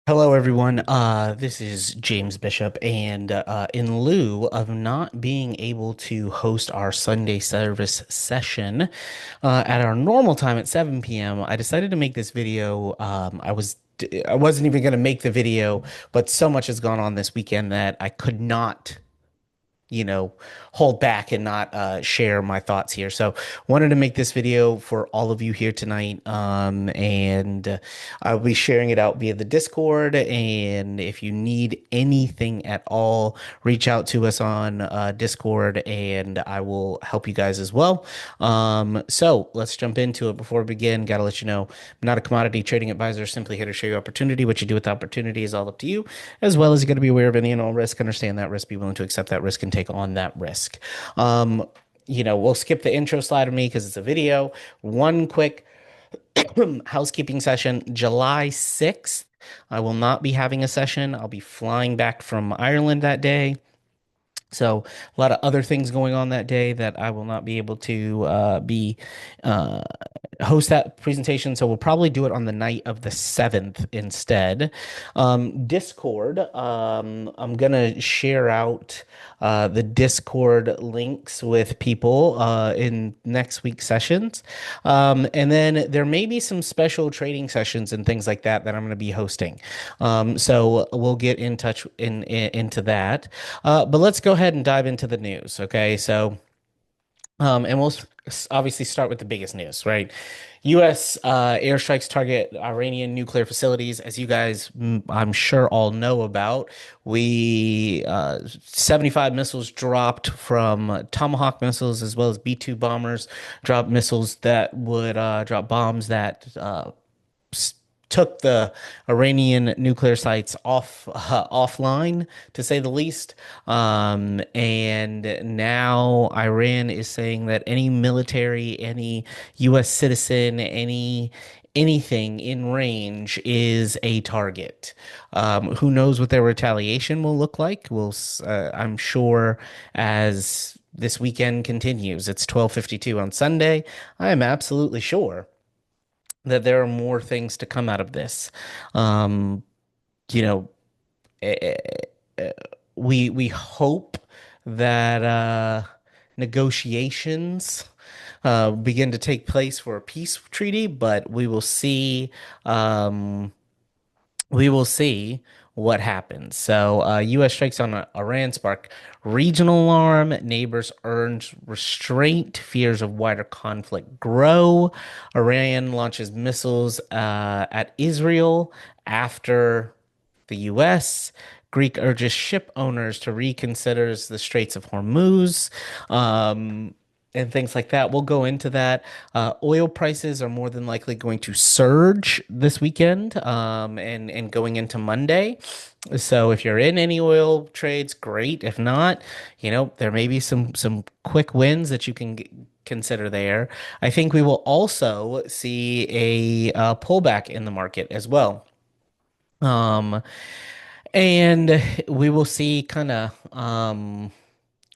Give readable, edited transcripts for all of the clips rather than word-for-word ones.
Hello, everyone. This is James Bishop, and in lieu of not being able to host our Sunday service session at our normal time at 7 p.m., I decided to make this video. I wasn't even going to make the video, but so much has gone on this weekend that I could not you know, hold back and not share my thoughts here. So wanted to make this video for all of you here tonight. And I'll be sharing it out via the Discord. And if you need anything at all, reach out to us on Discord and I will help you guys as well. So let's jump into it. Before we begin, gotta let you know, I'm not a commodity trading advisor, simply here to show you opportunity. What you do with the opportunity is all up to you, as well as you got to be aware of any and all risk, understand that risk, be willing to accept that risk and take on that risk. Um, we'll skip the intro slide of me because it's a video. One quick housekeeping session, July 6th. I will not be having a session. I'll be flying back from Ireland that day. So a lot of other things going on that day that I will not be able to be uh, host that presentation. So we'll probably do it on the night of the 7th instead. Discord, I'm gonna share out the Discord links with people in next week's sessions. And then there may be some special trading sessions and things like that that I'm gonna be hosting. So we'll get in touch into that. But let's go ahead and dive into the news. Okay, so. And we'll obviously start with the biggest news, right? U.S. Airstrikes target Iranian nuclear facilities. As you guys, I'm sure, all know about, we 75 missiles dropped from Tomahawk missiles as well as B-2 bombers, dropped missiles that would drop bombs that took the Iranian nuclear sites offline, to say the least. And now Iran is saying that any military, any U.S. citizen, anything in range is a target. Who knows what their retaliation will look like? I'm sure as this weekend continues, it's 12:52 on Sunday. I am absolutely sure that there are more things to come out of this. Um, you know, eh, eh, eh, we hope that negotiations begin to take place for a peace treaty, but we will see what happens. So, U.S. strikes on Iran spark regional alarm. Neighbors urge restraint. Fears of wider conflict grow. Iran launches missiles at Israel after the U.S. Greek urges ship owners to reconsider the Straits of Hormuz. And things like that. We'll go into that. Oil prices are more than likely going to surge this weekend, and going into Monday. So if you're in any oil trades, great. If not, there may be some quick wins that you can consider there. I think we will also see a pullback in the market as well. Um, and we will see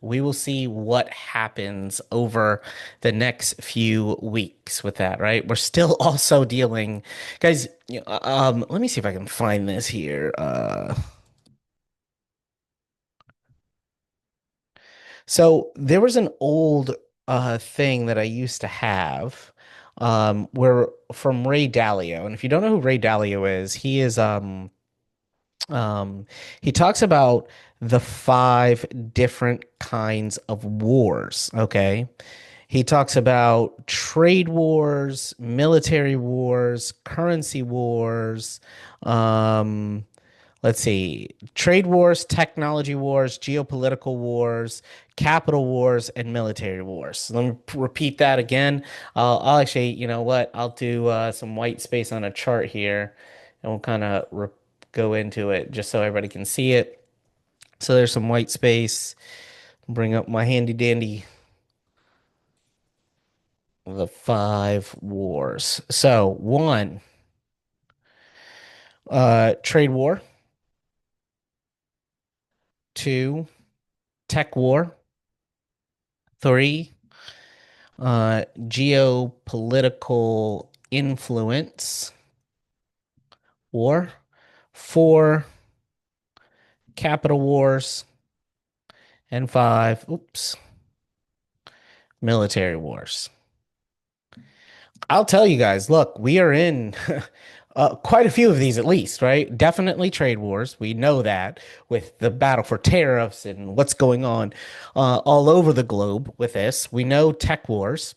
we will see what happens over the next few weeks with that, right? We're still also dealing, guys. Let me see if I can find this here. So there was an old thing that I used to have, where from Ray Dalio, and if you don't know who Ray Dalio is, Um, he talks about the five different kinds of wars. Okay. He talks about trade wars, military wars, currency wars. Um, let's see, trade wars, technology wars, geopolitical wars, capital wars, and military wars. So let me repeat that again. I'll actually, you know what? I'll do some white space on a chart here, and we'll kind of go into it just so everybody can see it. So there's some white space. Bring up my handy dandy, the five wars. So one, trade war. Two, tech war. Three, geopolitical influence war. 4 capital wars, and 5, oops, military wars. I'll tell you guys, look, we are in quite a few of these at least, right? Definitely trade wars. We know that with the battle for tariffs and what's going on all over the globe with this. We know tech wars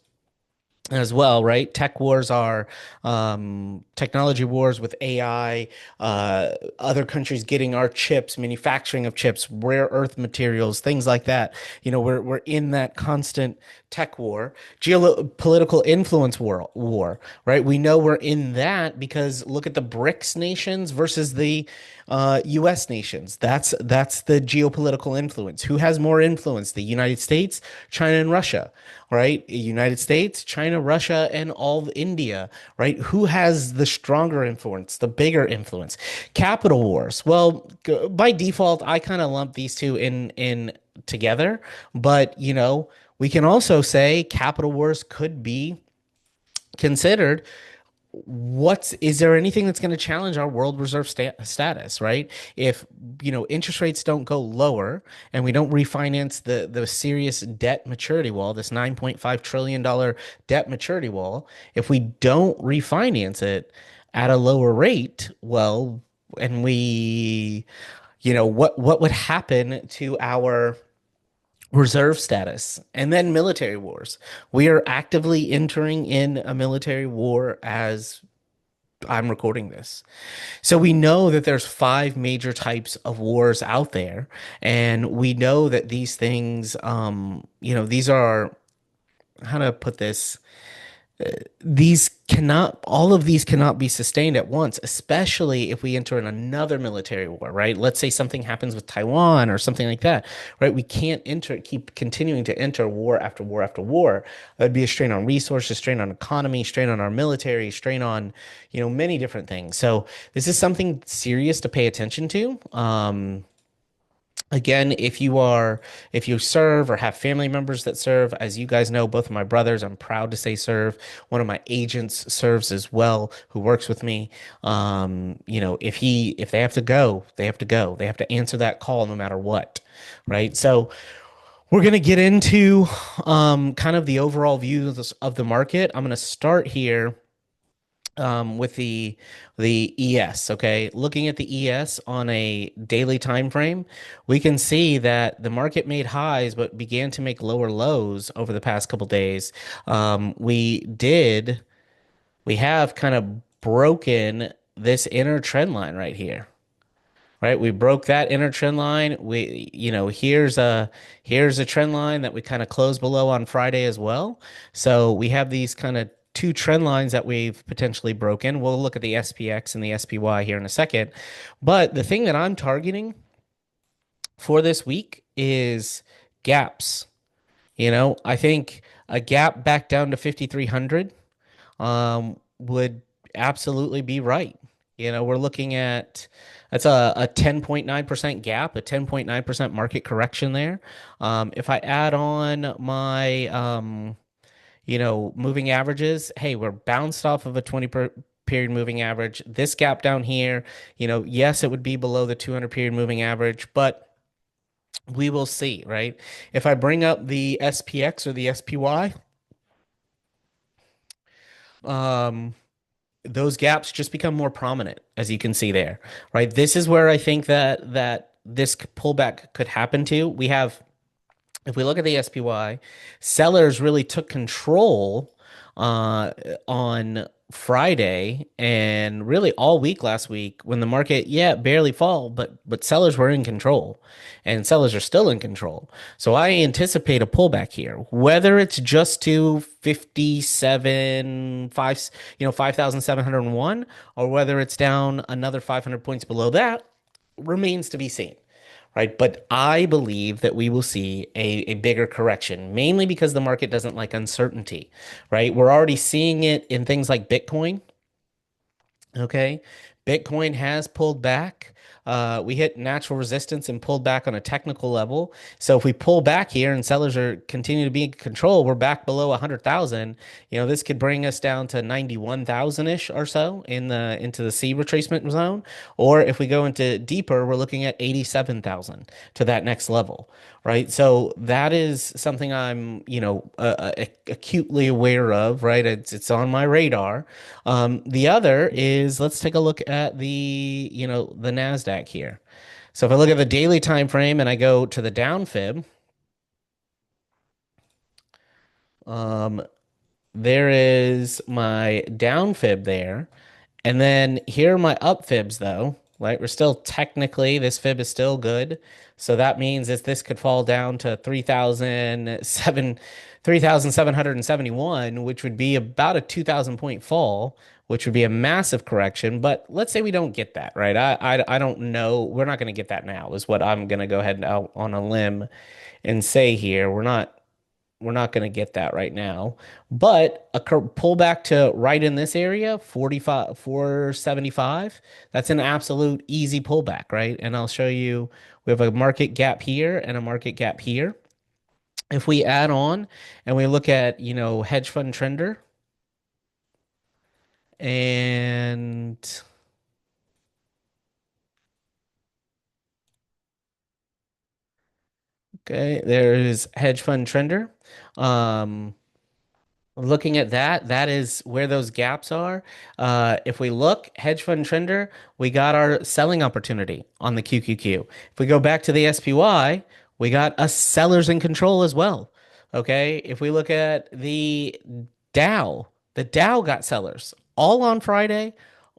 as well, right? Tech wars are technology wars with AI, other countries getting our chips, manufacturing of chips, rare earth materials, things like that. We're in that constant tech war, geopolitical influence war, right? We know we're in that because look at the BRICS nations versus the U.S. nations. That's the geopolitical influence. Who has more influence? The United States, China, and Russia, right? United States, China, Russia, and all of India, right? Who has the stronger influence, the bigger influence? Capital wars. Well, by default, I kind of lump these two in together, but we can also say capital wars could be considered. Is there anything that's going to challenge our world reserve status, right? If interest rates don't go lower and we don't refinance the serious debt maturity wall, this $9.5 trillion debt maturity wall, if we don't refinance it at a lower rate, well, and what would happen to our reserve status, and then military wars? We are actively entering in a military war as I'm recording this. So we know that there's 5 major types of wars out there, and we know that these things, these are, how to put this, all of these cannot be sustained at once, especially if we enter in another military war, right? Let's say something happens with Taiwan or something like that, right? We can't keep continuing to enter war after war after war. That'd be a strain on resources, strain on economy, strain on our military, strain on, many different things. So this is something serious to pay attention to. Again, if you serve or have family members that serve, as you guys know, both of my brothers, I'm proud to say serve. One of my agents serves as well, who works with me. If they have to go, they have to go. They have to answer that call no matter what, right? So we're gonna get into kind of the overall view of the market. I'm gonna start here with the ES. Okay, looking at the ES on a daily time frame, we can see that the market made highs but began to make lower lows over the past couple days. We have kind of broken this inner trend line right here. Right, we broke that inner trend line. Here's a trend line that we kind of closed below on Friday as well. So we have these kind of two trend lines that we've potentially broken. We'll look at the SPX and the SPY here in a second. But the thing that I'm targeting for this week is gaps. I think a gap back down to 5,300 would absolutely be right. We're looking at that's a 10.9% gap, a 10.9% market correction there. If I add on my moving averages, hey, we're bounced off of a 20 period moving average. This gap down here, yes, it would be below the 200 period moving average, but we will see, right? If I bring up the SPX or the SPY, um, those gaps just become more prominent, as you can see there, right? This is where I think that this pullback could happen to. If we look at the SPY, sellers really took control on Friday and really all week last week when the market, yeah, barely fall, but sellers were in control and sellers are still in control. So I anticipate a pullback here, whether it's just to 5,701, or whether it's down another 500 points below that remains to be seen, right? But I believe that we will see a bigger correction, mainly because the market doesn't like uncertainty, right? We're already seeing it in things like Bitcoin. Okay. Bitcoin has pulled back. We hit natural resistance and pulled back on a technical level. So if we pull back here and sellers are continue to be in control, we're back below 100,000. This could bring us down to 91,000-ish or so in the into the C retracement zone. Or if we go into deeper, we're looking at 87,000 to that next level, right? So that is something I'm, acutely aware of, right? It's on my radar. The other is let's take a look at the Nasdaq here. So if I look at the daily time frame and I go to the down fib, um, there is my down fib there. And then here are my up fibs though, right? We're still technically, this fib is still good. So that means that this could fall down to 3,771, which would be about a 2,000 point fall, which would be a massive correction. But let's say we don't get that, right? I don't know. We're not going to get that now, is what I'm going to go ahead and out on a limb and say here. We're not going to get that right now. But a pullback to right in this area, 45, 475, that's an absolute easy pullback, right? And I'll show you we have a market gap here and a market gap here. If we add on and we look at, hedge fund trender and okay, there's hedge fund trender. Um, Looking at that, that is where those gaps are. If we look, hedge fund trender, we got our selling opportunity on the QQQ. If we go back to the SPY, we got us sellers in control as well. Okay. If we look at the Dow got sellers all on Friday.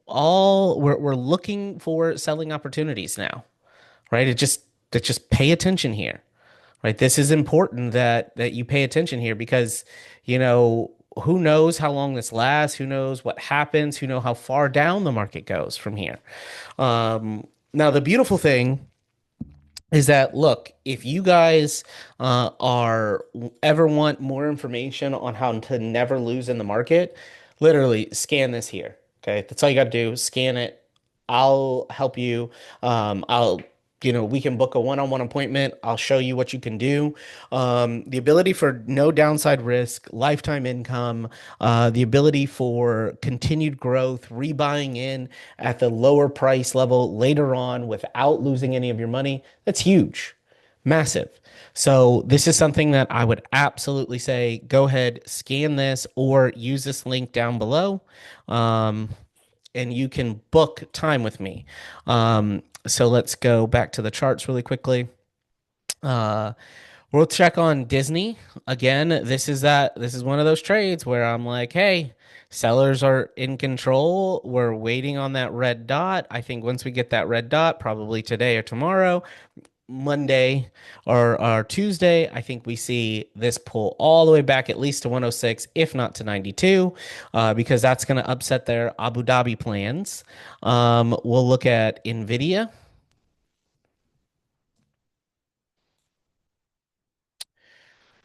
All we're looking for selling opportunities now, right? It just pay attention here, right? This is important that you pay attention here because, you know, who knows how long this lasts? Who knows what happens? Who know how far down the market goes from here? Now, the beautiful thing is that look, if you guys are ever want more information on how to never lose in the market, literally scan this here. Okay, that's all you got to do. Scan it. I'll help you. We can book a one-on-one appointment. I'll show you what you can do. The ability for no downside risk, lifetime income, the ability for continued growth, rebuying in at the lower price level later on without losing any of your money. That's huge, massive. So this is something that I would absolutely say, go ahead, scan this or use this link down below. Um, and you can book time with me. So let's go back to the charts really quickly. Uh, we'll check on Disney again. This is one of those trades where I'm like, hey, sellers are in control. We're waiting on that red dot. I think once we get that red dot, probably today or tomorrow, Monday or Tuesday, I think we see this pull all the way back at least to 106, if not to 92, because that's going to upset their Abu Dhabi plans. We'll look at Nvidia.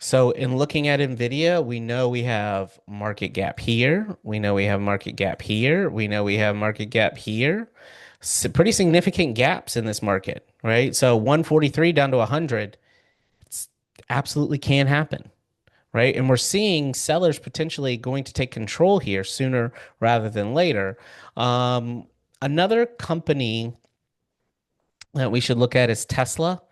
So in looking at Nvidia, we know we have market gap here. We know we have market gap here. We know we have market gap here. Pretty significant gaps in this market, right? So 143 down to 100, it's absolutely can happen, right? And we're seeing sellers potentially going to take control here sooner rather than later. Another company that we should look at is Tesla.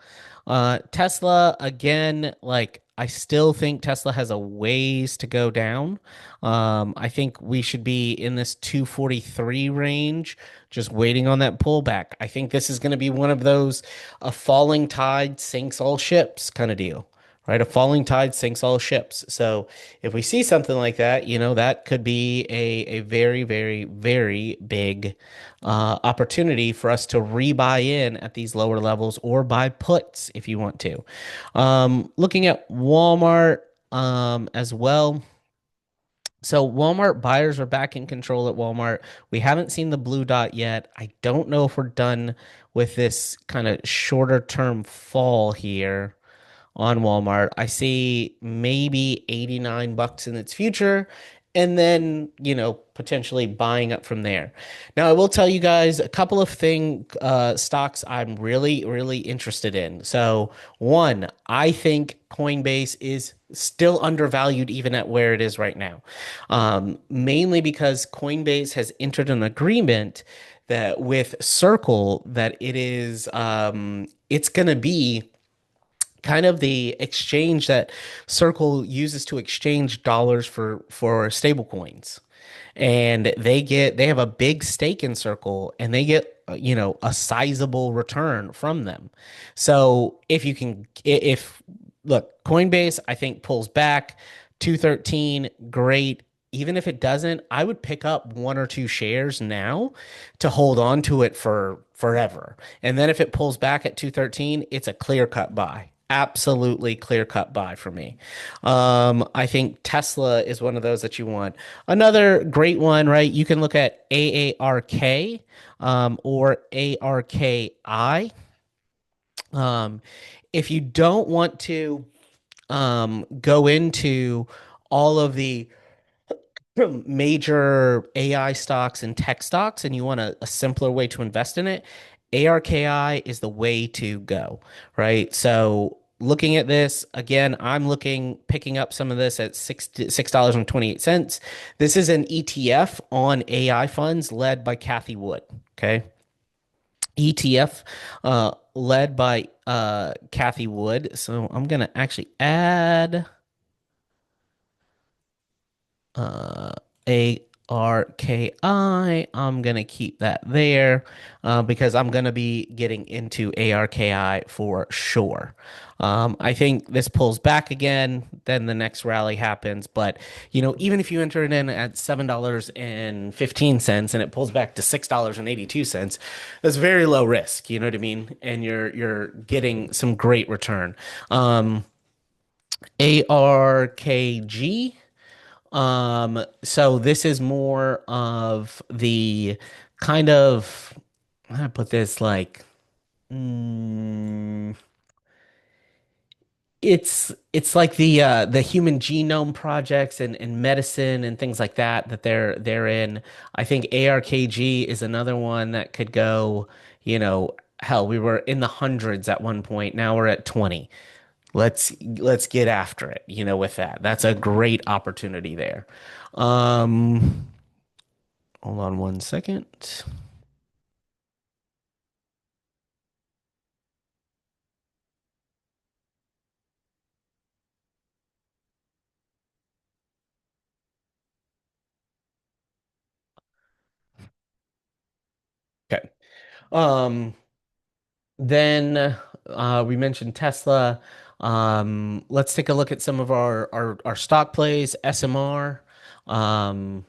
Tesla, again, like I still think Tesla has a ways to go down. I think we should be in this 243 range, just waiting on that pullback. I think this is going to be one of those a falling tide sinks all ships kind of deal, right? A falling tide sinks all ships. So if we see something like that, that could be a very, very, very big opportunity for us to rebuy in at these lower levels or buy puts if you want to. Looking at Walmart as well. So Walmart buyers are back in control at Walmart. We haven't seen the blue dot yet. I don't know if we're done with this kind of shorter term fall here on Walmart. I see maybe 89 bucks in its future. and then, potentially buying up from there. Now, I will tell you guys a couple of stocks I'm really, really interested in. So, one, I think Coinbase is still undervalued even at where it is right now. Mainly because Coinbase has entered an agreement that with Circle that it's going to be kind of the exchange that Circle uses to exchange dollars for stable coins. And they have a big stake in Circle and they get a sizable return from them. So if you can if look, Coinbase I think pulls back 213, great. Even if it doesn't, I would pick up one or two shares now to hold on to it for forever. And then if it pulls back at 213, it's a clear cut buy. Absolutely clear cut buy for me. I think Tesla is one of those that you want. Another great one, right? You can look at AARK or ARKI. Um, if you don't want to go into all of the major AI stocks and tech stocks and you want a simpler way to invest in it, ARKI is the way to go, right? So looking at this again, picking up some of this at $6.28. This is an ETF on AI funds led by Cathie Wood. Okay. ETF led by Cathie Wood. So I'm gonna actually add uh, ARKI. I'm gonna keep that there because I'm gonna be getting into ARKI for sure. I think this pulls back again, then the next rally happens. But even if you enter it in at $7.15 and it pulls back to $6.82, that's very low risk. You know what I mean? And you're getting some great return. ARKG. So this is more of the kind of, how do I put this like, mm, it's like the human genome projects and medicine and things like that they're in. I think ARKG is another one that could go, hell, we were in the hundreds at one point. Now we're at 20. Let's get after it, with that. That's a great opportunity there. Um, Hold on one second. Okay. Um, then we mentioned Tesla. Let's take a look at some of our stock plays, SMR. Um,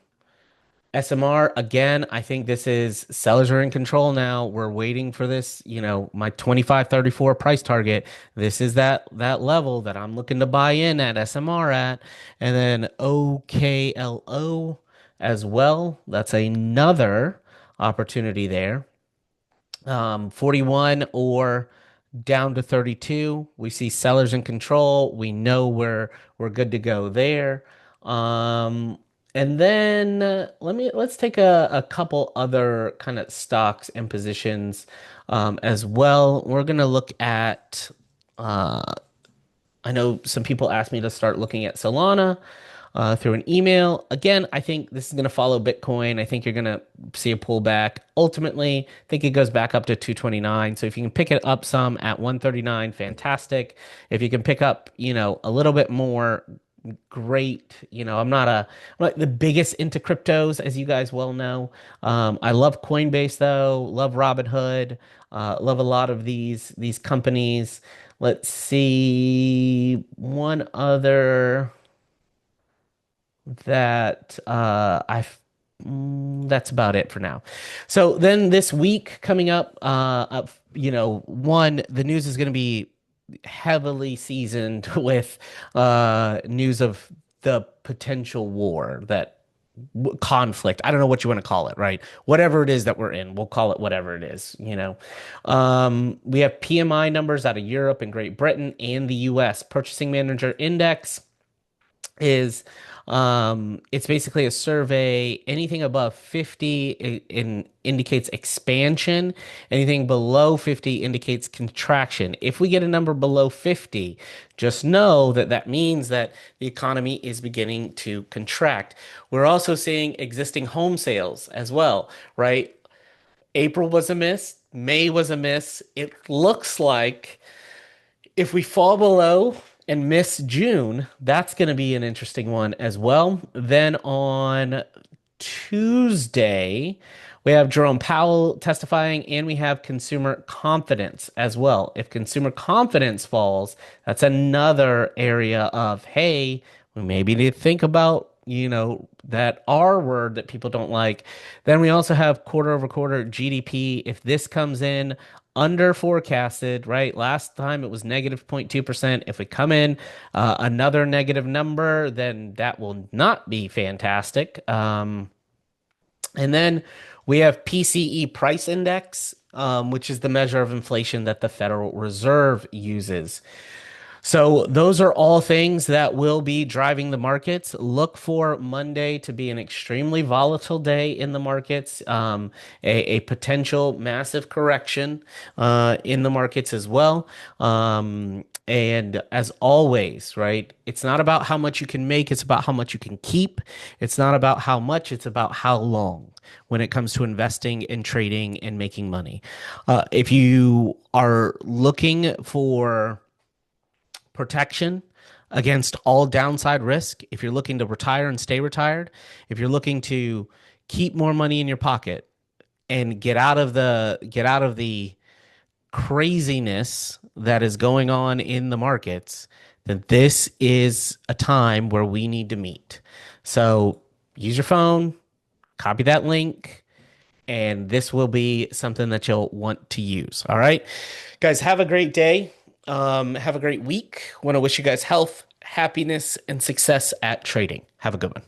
SMR, again, I think this is sellers are in control now. We're waiting for this, my 25.34 price target. This is that level that I'm looking to buy in at SMR at. And then OKLO as well. That's another opportunity there. 41 or down to 32. We see sellers in control. We know we're good to go there. Um, and then let's take a couple other kind of stocks and positions as well. We're gonna look at uh, I know some people asked me to start looking at Solana through an email. Again, I think this is going to follow Bitcoin. I think you're going to see a pullback. Ultimately, I think it goes back up to 229. So if you can pick it up some at 139, fantastic. If you can pick up, a little bit more, great. I'm not the biggest into cryptos, as you guys well know. I love Coinbase though, love Robinhood, love a lot of these companies. Let's see one other that that's about it for now. So then this week coming one, the news is going to be heavily seasoned with news of the potential war that conflict. I don't know what you want to call it, right? Whatever it is that we're in, we'll call it whatever it is. We have PMI numbers out of Europe and Great Britain and the US Purchasing Manager Index is it's basically a survey. Anything above 50 indicates expansion. Anything below 50 indicates contraction. If we get a number below 50, just know that that means that the economy is beginning to contract. We're also seeing existing home sales as well, right? April was a miss. May was a miss. It looks like if we fall below and miss June, that's going to be an interesting one as well. Then on Tuesday, we have Jerome Powell testifying, and we have consumer confidence as well. If consumer confidence falls, that's another area of, hey, we maybe need to think about, that R word that people don't like. Then we also have quarter over quarter GDP. If this comes in under forecasted, right? Last time it was negative 0.2%. If we come in another negative number, then that will not be fantastic. And then we have PCE price index, which is the measure of inflation that the Federal Reserve uses. So those are all things that will be driving the markets. Look for Monday to be an extremely volatile day in the markets, a potential massive correction in the markets as well. And as always, right, it's not about how much you can make, it's about how much you can keep. It's not about how much, it's about how long when it comes to investing and trading and making money. If you are looking for protection against all downside risk, if you're looking to retire and stay retired, if you're looking to keep more money in your pocket and get out of the craziness that is going on in the markets, then this is a time where we need to meet. So use your phone, copy that link, and this will be something that you'll want to use. All right, guys, have a great day. Have a great week. Want to wish you guys health, happiness, and success at trading. Have a good one.